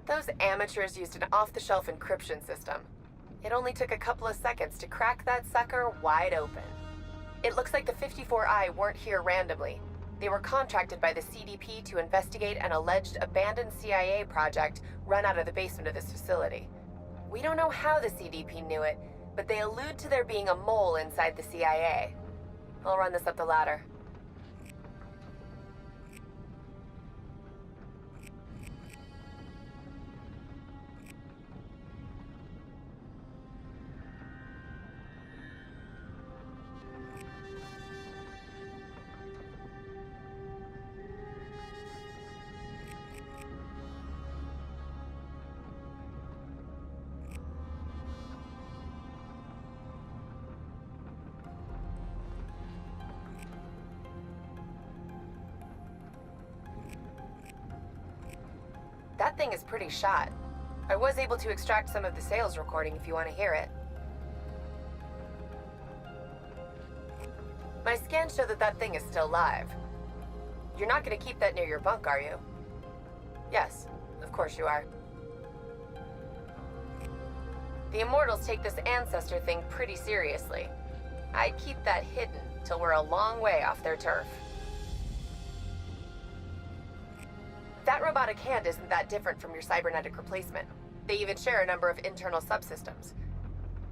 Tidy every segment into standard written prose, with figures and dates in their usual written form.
Those amateurs used an off-the-shelf encryption system. It only took a couple of seconds to crack that sucker wide open. It looks like the 54I weren't here randomly. They were contracted by the CDP to investigate an alleged abandoned CIA project run out of the basement of this facility. We don't know how the CDP knew it, but they allude to there being a mole inside the CIA. I'll run this up the ladder. That thing is pretty shot. I was able to extract some of the sales recording if you want to hear it. My scans show that that thing is still live. You're not going to keep that near your bunk, are you? Yes, of course you are. The Immortals take this ancestor thing pretty seriously. I'd keep that hidden till we're a long way off their turf. That robotic hand isn't that different from your cybernetic replacement. They even share a number of internal subsystems.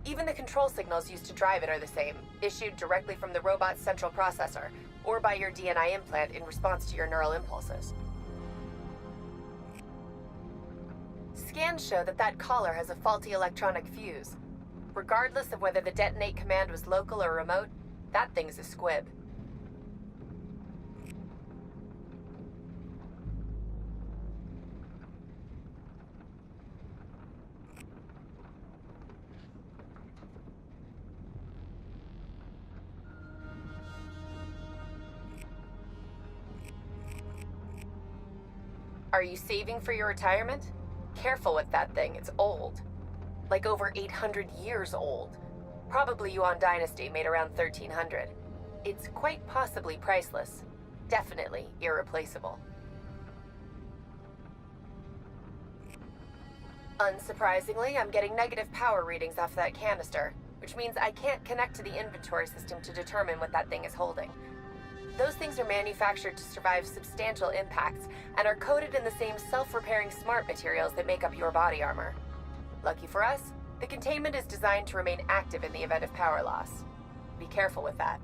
Even the control signals used to drive it are the same, issued directly from the robot's central processor, or by your DNI implant in response to your neural impulses. Scans show that that collar has a faulty electronic fuse. Regardless of whether the detonate command was local or remote, that thing's a squib. Are you saving for your retirement? Careful with that thing, it's old. Like over 800 years old. Probably Yuan Dynasty, made around 1300. It's quite possibly priceless. Definitely irreplaceable. Unsurprisingly, I'm getting negative power readings off that canister, which means I can't connect to the inventory system to determine what that thing is holding. Those things are manufactured to survive substantial impacts and are coated in the same self-repairing smart materials that make up your body armor. Lucky for us, the containment is designed to remain active in the event of power loss. Be careful with that.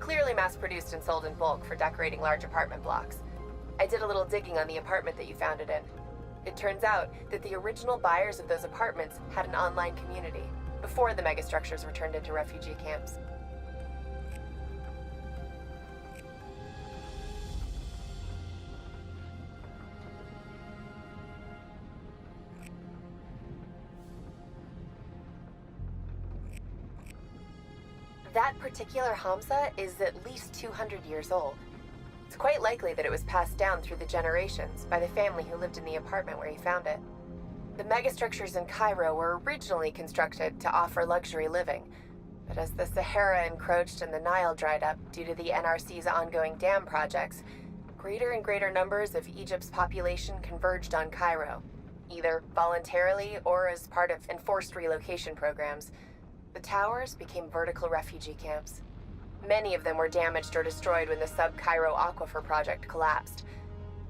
Clearly mass-produced and sold in bulk for decorating large apartment blocks. I did a little digging on the apartment that you found it in. It turns out that the original buyers of those apartments had an online community before the megastructures were turned into refugee camps. That particular Hamza is at least 200 years old. It's quite likely that it was passed down through the generations by the family who lived in the apartment where he found it. The megastructures in Cairo were originally constructed to offer luxury living, but as the Sahara encroached and the Nile dried up due to the NRC's ongoing dam projects, greater and greater numbers of Egypt's population converged on Cairo, either voluntarily or as part of enforced relocation programs. The towers became vertical refugee camps. Many of them were damaged or destroyed when the Sub-Cairo Aquifer project collapsed.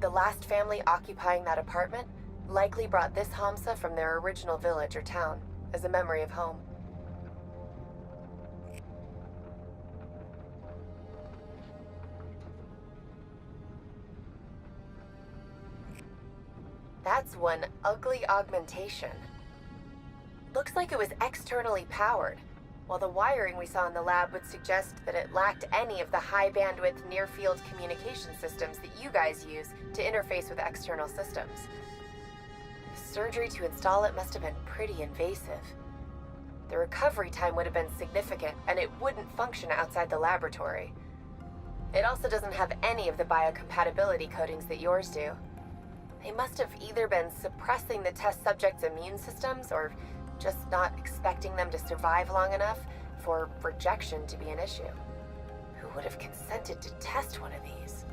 The last family occupying that apartment likely brought this Hamza from their original village or town as a memory of home. That's one ugly augmentation. Looks like it was externally powered, while the wiring we saw in the lab would suggest that it lacked any of the high-bandwidth near-field communication systems that you guys use to interface with external systems. The surgery to install it must have been pretty invasive. The recovery time would have been significant, and it wouldn't function outside the laboratory. It also doesn't have any of the biocompatibility coatings that yours do. They must have either been suppressing the test subjects' immune systems or just not expecting them to survive long enough for rejection to be an issue. Who would have consented to test one of these?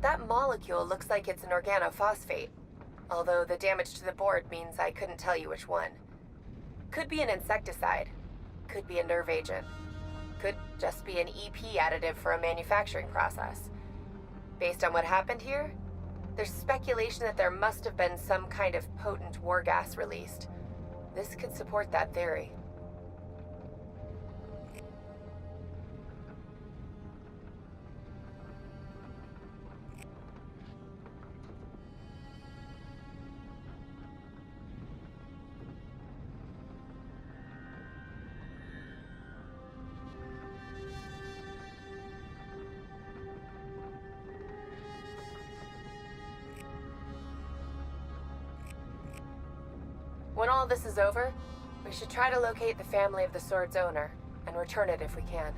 That molecule looks like it's an organophosphate, although the damage to the board means I couldn't tell you which one. Could be an insecticide, could be a nerve agent, could just be an EP additive for a manufacturing process. Based on what happened here, there's speculation that there must have been some kind of potent war gas released. This could support that theory. When all this is over, we should try to locate the family of the sword's owner and return it if we can.